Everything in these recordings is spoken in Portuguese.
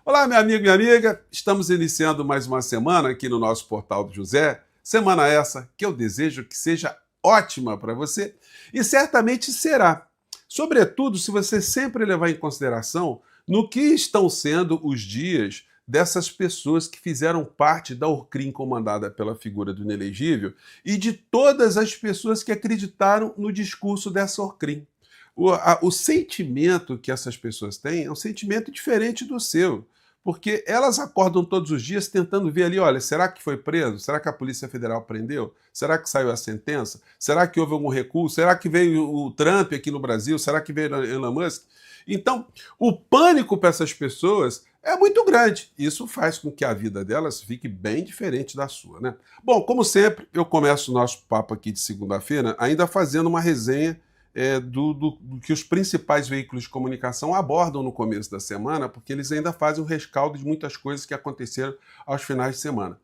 Olá, meu amigo e minha amiga. Estamos iniciando mais uma semana aqui no nosso Portal do José. Semana essa que eu desejo que seja ótima para você e certamente será. Sobretudo se você sempre levar em consideração no que estão sendo os dias dessas pessoas que fizeram parte da Orcrim comandada pela figura do inelegível e de todas as pessoas que acreditaram no discurso dessa Orcrim. O sentimento que essas pessoas têm é um sentimento diferente do seu, porque elas acordam todos os dias tentando ver ali, olha, será que foi preso? Será que a Polícia Federal prendeu? Será que saiu a sentença? Será que houve algum recuo? Será que veio o Trump aqui no Brasil? Será que veio Elon Musk? Então, o pânico para essas pessoas é muito grande. Isso faz com que a vida delas fique bem diferente da sua, né? Bom, como sempre, eu começo o nosso papo aqui de segunda-feira ainda fazendo uma resenha do que os principais veículos de comunicação abordam no começo da semana, porque eles ainda fazem o rescaldo de muitas coisas que aconteceram aos finais de semana.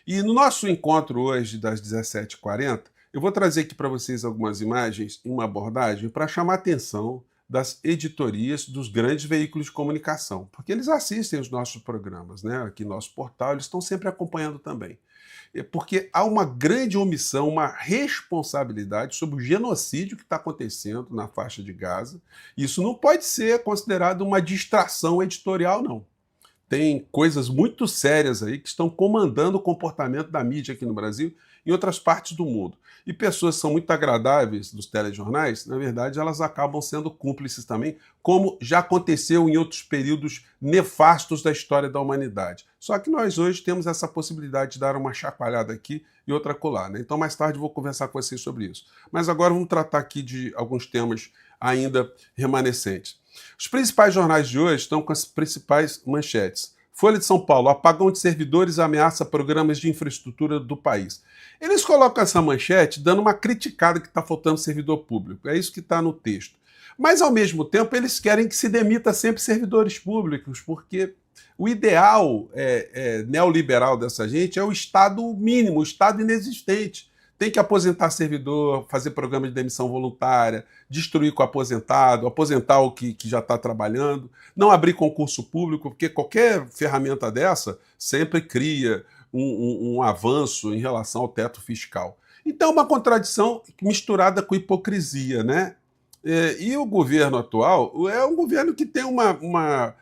E no nosso encontro hoje, das 17h40, eu vou trazer aqui para vocês algumas imagens e uma abordagem para chamar a atenção das editorias dos grandes veículos de comunicação, porque eles assistem os nossos programas, né? Aqui no nosso portal, eles estão sempre acompanhando também. Porque há uma grande omissão, uma responsabilidade sobre o genocídio que está acontecendo na faixa de Gaza. Isso não pode ser considerado uma distração editorial, não. Tem coisas muito sérias aí que estão comandando o comportamento da mídia aqui no Brasil e em outras partes do mundo. E pessoas que são muito agradáveis dos telejornais, na verdade, elas acabam sendo cúmplices também, como já aconteceu em outros períodos nefastos da história da humanidade. Só que nós hoje temos essa possibilidade de dar uma chacoalhada aqui e outra colar, né? Então, mais tarde, eu vou conversar com vocês sobre isso. Mas agora vamos tratar aqui de alguns temas ainda remanescentes. Os principais jornais de hoje estão com as principais manchetes. Folha de São Paulo, apagão de servidores ameaça programas de infraestrutura do país. Eles colocam essa manchete dando uma criticada que está faltando servidor público. É isso que está no texto. Mas, ao mesmo tempo, eles querem que se demita sempre servidores públicos, porque o ideal neoliberal dessa gente é o Estado mínimo, o Estado inexistente. Tem que aposentar servidor, fazer programa de demissão voluntária, destruir com o aposentado, aposentar o que já está trabalhando, não abrir concurso público, porque qualquer ferramenta dessa sempre cria um avanço em relação ao teto fiscal. Então, uma contradição misturada com hipocrisia, né? E o governo atual é um governo que tem uma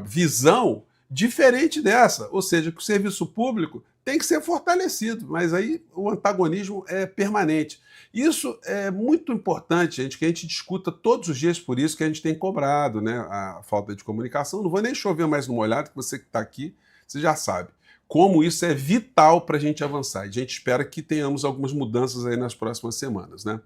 visão diferente dessa, ou seja, que o serviço público tem que ser fortalecido, mas aí o antagonismo é permanente. Isso é muito importante, gente, que a gente discuta todos os dias, por isso que a gente tem cobrado, né, a falta de comunicação. Não vou nem chover mais no molhado, que você que está aqui, você já sabe como isso é vital para a gente avançar. A gente espera que tenhamos algumas mudanças aí nas próximas semanas, né?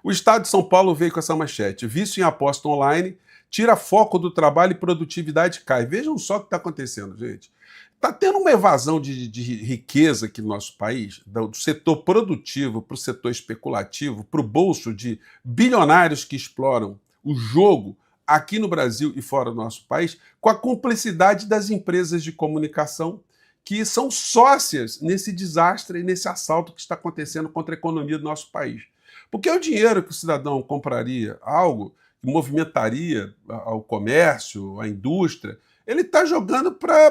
O Estado de São Paulo veio com essa manchete: vício em aposta online tira foco do trabalho e produtividade cai. Vejam só o que está acontecendo, gente. Está tendo uma evasão de riqueza aqui no nosso país, do setor produtivo para o setor especulativo, para o bolso de bilionários que exploram o jogo aqui no Brasil e fora do nosso país, com a cumplicidade das empresas de comunicação que são sócias nesse desastre e nesse assalto que está acontecendo contra a economia do nosso país. Porque o dinheiro que o cidadão compraria algo, que movimentaria ao comércio, à indústria, ele está jogando para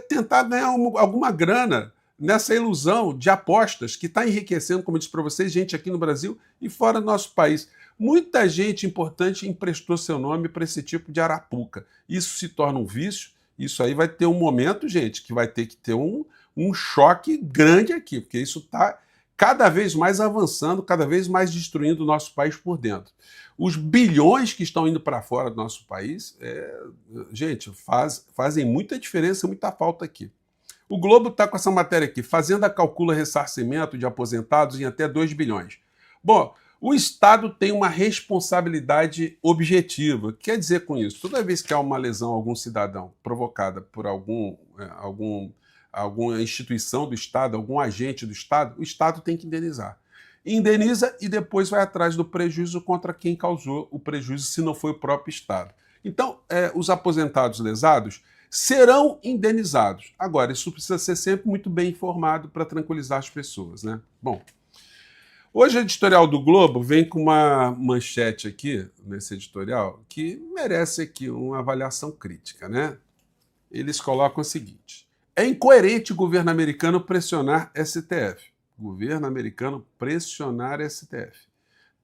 tentar ganhar alguma grana nessa ilusão de apostas que está enriquecendo, como eu disse para vocês, gente aqui no Brasil e fora do nosso país. Muita gente importante emprestou seu nome para esse tipo de arapuca. Isso se torna um vício. Isso aí vai ter um momento, gente, que vai ter que ter um choque grande aqui, porque isso está cada vez mais avançando, cada vez mais destruindo o nosso país por dentro. Os bilhões que estão indo para fora do nosso país, gente, fazem muita diferença, muita falta aqui. O Globo está com essa matéria aqui: Fazenda calcula ressarcimento de aposentados em até 2 bilhões. Bom, o Estado tem uma responsabilidade objetiva. O que quer dizer com isso? Toda vez que há uma lesão a algum cidadão provocada por alguma instituição do Estado, algum agente do Estado, o Estado tem que indenizar. Indeniza e depois vai atrás do prejuízo contra quem causou o prejuízo, se não foi o próprio Estado. Então, os aposentados lesados serão indenizados. Agora, isso precisa ser sempre muito bem informado para tranquilizar as pessoas, né? Bom, hoje o editorial do Globo vem com uma manchete aqui, nesse editorial, que merece aqui uma avaliação crítica, né? eles colocam o seguinte: é incoerente o governo americano pressionar STF. Governo americano pressionar STF.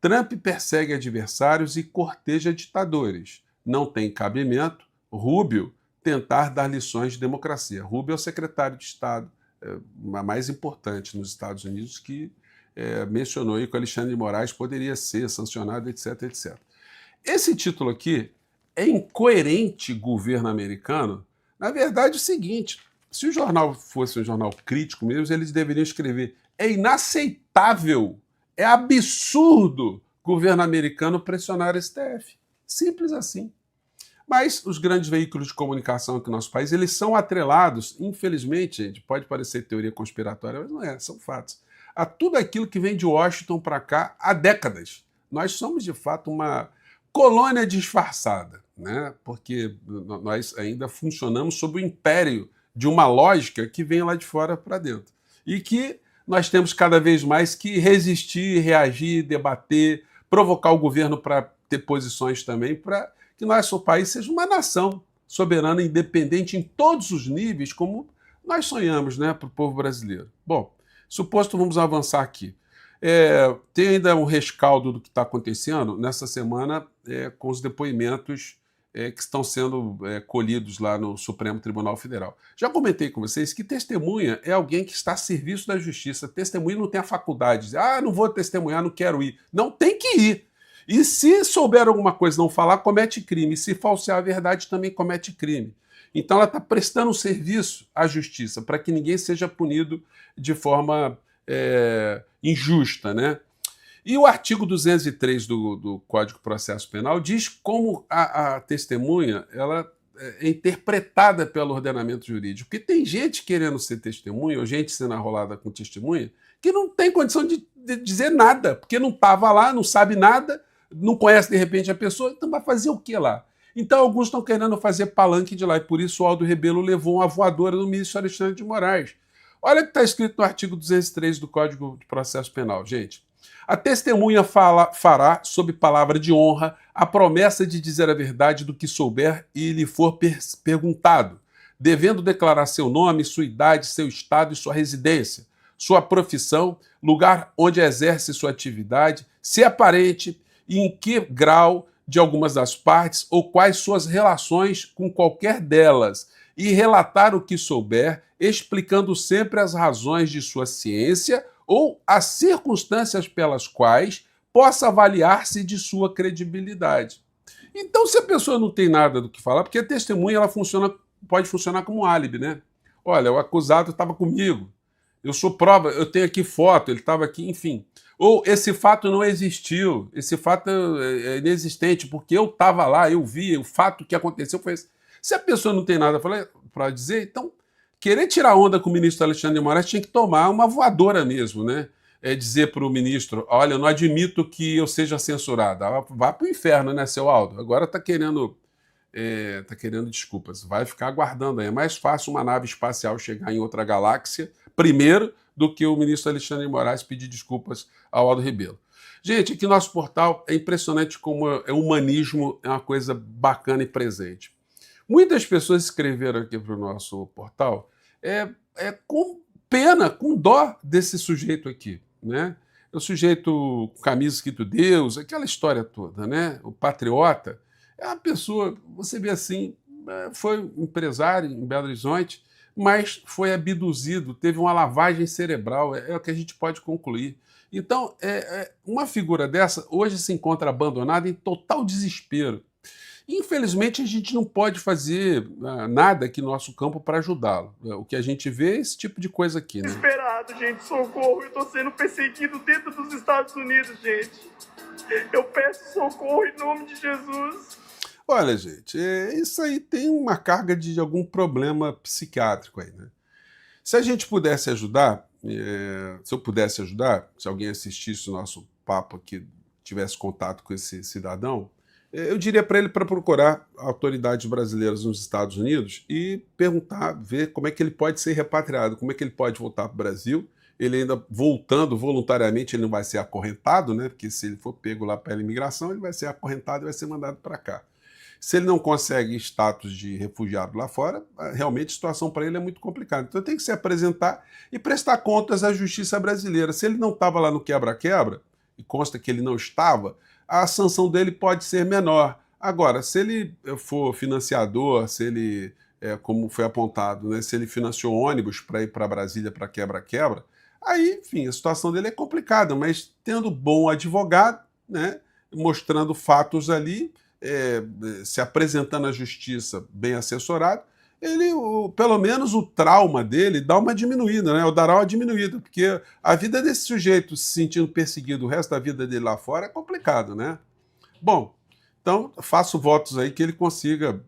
Trump persegue adversários e corteja ditadores. Não tem cabimento Rubio tentar dar lições de democracia. Rubio é o secretário de Estado mais importante nos Estados Unidos, que mencionou aí que o Alexandre de Moraes poderia ser sancionado, etc, etc. Esse título aqui é incoerente governo americano. Na verdade, é o seguinte: se o jornal fosse um jornal crítico mesmo, eles deveriam escrever: é inaceitável, é absurdo governo americano pressionar o STF. Simples assim. Mas os grandes veículos de comunicação aqui no nosso país, eles são atrelados, infelizmente, gente, pode parecer teoria conspiratória, mas não é, são fatos, a tudo aquilo que vem de Washington para cá há décadas. Nós somos, de fato, uma colônia disfarçada, né? Porque nós ainda funcionamos sob o império de uma lógica que vem lá de fora para dentro. E que nós temos cada vez mais que resistir, reagir, debater, provocar o governo para ter posições também, para que nosso país seja uma nação soberana, independente em todos os níveis, como nós sonhamos, né, para o povo brasileiro. Bom, suposto, vamos avançar aqui. Tem ainda um rescaldo do que está acontecendo nessa semana com os depoimentos que estão sendo colhidos lá no Supremo Tribunal Federal. Já comentei com vocês que testemunha é alguém que está a serviço da justiça. Testemunha não tem a faculdade de dizer: não vou testemunhar, não quero ir. Não, tem que ir. E se souber alguma coisa e não falar, comete crime. E se falsear a verdade, também comete crime. Então ela está prestando um serviço à justiça para que ninguém seja punido de forma injusta, né? E o artigo 203 do Código de Processo Penal diz como a testemunha ela é interpretada pelo ordenamento jurídico. Porque tem gente querendo ser testemunha, ou gente sendo arrolada com testemunha, que não tem condição de dizer nada, porque não estava lá, não sabe nada, não conhece de repente a pessoa, então vai fazer o que lá? Então alguns estão querendo fazer palanque de lá, e por isso o Aldo Rebelo levou uma voadora do ministro Alexandre de Moraes. Olha o que está escrito no artigo 203 do Código de Processo Penal, gente. A testemunha fará, sob palavra de honra, a promessa de dizer a verdade do que souber e lhe for perguntado, devendo declarar seu nome, sua idade, seu estado e sua residência, sua profissão, lugar onde exerce sua atividade, se é parente e em que grau de algumas das partes ou quais suas relações com qualquer delas, e relatar o que souber, explicando sempre as razões de sua ciência ou as circunstâncias pelas quais possa avaliar-se de sua credibilidade. Então, se a pessoa não tem nada do que falar, porque a testemunha ela pode funcionar como um álibi, né? Olha, o acusado estava comigo, eu sou prova, eu tenho aqui foto, ele estava aqui, enfim. Ou esse fato não existiu, esse fato é inexistente, porque eu estava lá, eu vi, o fato que aconteceu foi esse. Se a pessoa não tem nada para dizer, então, querer tirar onda com o ministro Alexandre de Moraes tinha que tomar uma voadora mesmo, né? Dizer para o ministro: olha, eu não admito que eu seja censurado. Vá para o inferno, né, seu Aldo? Agora está querendo desculpas. Vai ficar aguardando aí. É mais fácil uma nave espacial chegar em outra galáxia primeiro do que o ministro Alexandre de Moraes pedir desculpas ao Aldo Rebelo. Gente, aqui no nosso portal é impressionante como o humanismo é uma coisa bacana e presente. Muitas pessoas escreveram aqui para o nosso portal com pena, com dó desse sujeito aqui, né? O sujeito com camisa escrito Deus, aquela história toda, né? O patriota é uma pessoa, você vê assim, foi empresário em Belo Horizonte, mas foi abduzido, teve uma lavagem cerebral, é o que a gente pode concluir. Então, uma figura dessa hoje se encontra abandonada em total desespero. Infelizmente, a gente não pode fazer nada aqui no nosso campo para ajudá-lo. O que a gente vê é esse tipo de coisa aqui, né? Desesperado, gente, socorro, eu estou sendo perseguido dentro dos Estados Unidos, gente. Eu peço socorro em nome de Jesus. Olha, gente, isso aí tem uma carga de algum problema psiquiátrico aí, né? Se a gente pudesse ajudar, se eu pudesse ajudar, se alguém assistisse o nosso papo aqui, tivesse contato com esse cidadão, eu diria para ele para procurar autoridades brasileiras nos Estados Unidos e perguntar, ver como é que ele pode ser repatriado, como é que ele pode voltar para o Brasil. Ele ainda voltando voluntariamente, ele não vai ser acorrentado, né? Porque se ele for pego lá pela imigração, ele vai ser acorrentado e vai ser mandado para cá. Se ele não consegue status de refugiado lá fora, realmente a situação para ele é muito complicada. Então tem que se apresentar e prestar contas à justiça brasileira. Se ele não estava lá no quebra-quebra, e consta que ele não estava, a sanção dele pode ser menor. Agora, se ele for financiador, se ele, como foi apontado, né, se ele financiou ônibus para ir para Brasília para quebra-quebra, aí, enfim, a situação dele é complicada, mas tendo bom advogado, né, mostrando fatos ali, se apresentando à justiça bem assessorado, ele, pelo menos o trauma dele dá uma diminuída, né? Ou dará uma diminuída, porque a vida desse sujeito se sentindo perseguido o resto da vida dele lá fora é complicado, né? Bom, então faço votos aí que ele consiga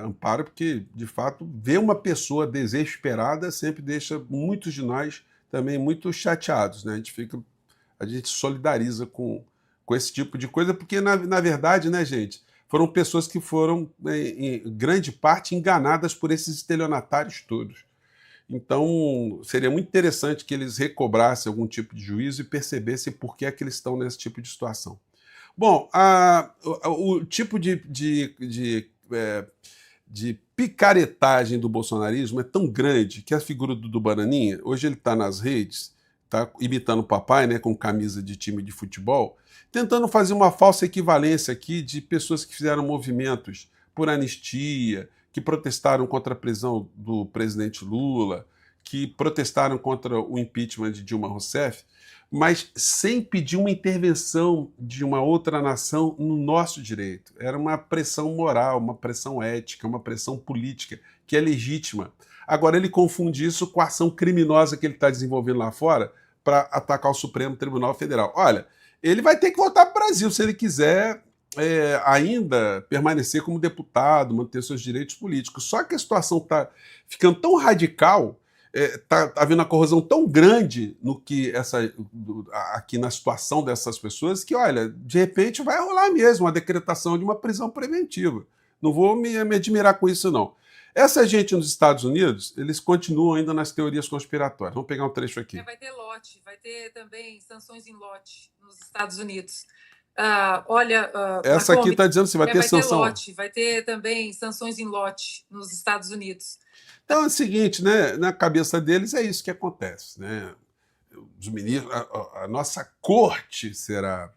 amparo, porque, de fato, ver uma pessoa desesperada sempre deixa muitos de nós também muito chateados, né? A gente solidariza com esse tipo de coisa, porque, na verdade, né, gente, foram pessoas que foram, em grande parte, enganadas por esses estelionatários todos. Então, seria muito interessante que eles recobrassem algum tipo de juízo e percebessem por que é que eles estão nesse tipo de situação. Bom, o tipo de picaretagem do bolsonarismo é tão grande que a figura do Bananinha, hoje ele está nas redes, está imitando o papai, né, com camisa de time de futebol, tentando fazer uma falsa equivalência aqui de pessoas que fizeram movimentos por anistia, que protestaram contra a prisão do presidente Lula, que protestaram contra o impeachment de Dilma Rousseff, mas sem pedir uma intervenção de uma outra nação no nosso direito. Era uma pressão moral, uma pressão ética, uma pressão política, que é legítima. Agora, ele confunde isso com a ação criminosa que ele está desenvolvendo lá fora para atacar o Supremo Tribunal Federal. Olha, ele vai ter que voltar para o Brasil se ele quiser ainda permanecer como deputado, manter seus direitos políticos. Só que a situação está ficando tão radical, está havendo uma corrosão tão grande aqui na situação dessas pessoas que, olha, de repente vai rolar mesmo a decretação de uma prisão preventiva. Não vou me admirar com isso, não. Essa gente nos Estados Unidos, eles continuam ainda nas teorias conspiratórias. Vamos pegar um trecho aqui. Vai ter lote, vai ter também sanções em lote nos Estados Unidos. Essa aqui está dizendo se vai ter sanção. Vai ter também sanções em lote nos Estados Unidos. Então é o seguinte, né? Na cabeça deles é isso que acontece, né? Os ministros, a nossa corte será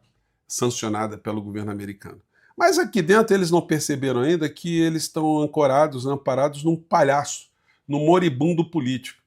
sancionada pelo governo americano. Mas aqui dentro eles não perceberam ainda que eles estão ancorados, amparados num palhaço, num moribundo político.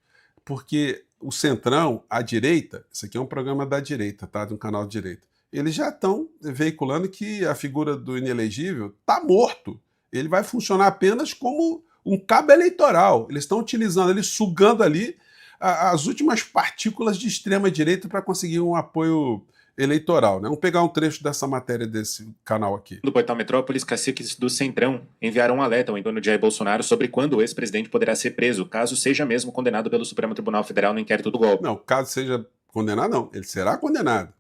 Porque o Centrão, a direita, isso aqui é um programa da direita, tá? De um canal de direita. Eles já estão veiculando que a figura do inelegível está morto. Ele vai funcionar apenas como um cabo eleitoral. Eles estão utilizando, eles sugando ali as últimas partículas de extrema-direita para conseguir um apoio eleitoral, né? Vamos pegar um trecho dessa matéria desse canal aqui. No portal Metrópolis, caciques do Centrão enviaram um alerta ao entorno de Jair Bolsonaro sobre quando o ex-presidente poderá ser preso, caso seja mesmo condenado pelo Supremo Tribunal Federal no inquérito do golpe. Não, caso seja condenado, não. Ele será condenado.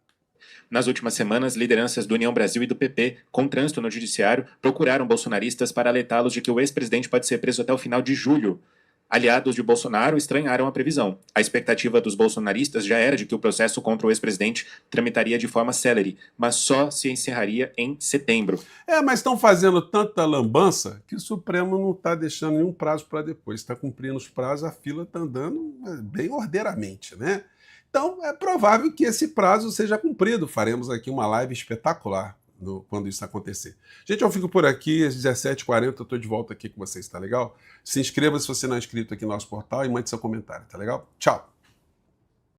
Nas últimas semanas, lideranças do União Brasil e do PP, com trânsito no judiciário, procuraram bolsonaristas para alertá-los de que o ex-presidente pode ser preso até o final de julho. Aliados de Bolsonaro estranharam a previsão. A expectativa dos bolsonaristas já era de que o processo contra o ex-presidente tramitaria de forma célere, mas só se encerraria em setembro. Mas estão fazendo tanta lambança que o Supremo não está deixando nenhum prazo para depois. Está cumprindo os prazos, a fila está andando bem ordeiramente, né? Então, é provável que esse prazo seja cumprido. Faremos aqui uma live espetacular quando isso acontecer. Gente, eu fico por aqui, às 17h40 eu estou de volta aqui com vocês, tá legal? Se inscreva se você não é inscrito aqui no nosso portal e mande seu comentário, tá legal? Tchau!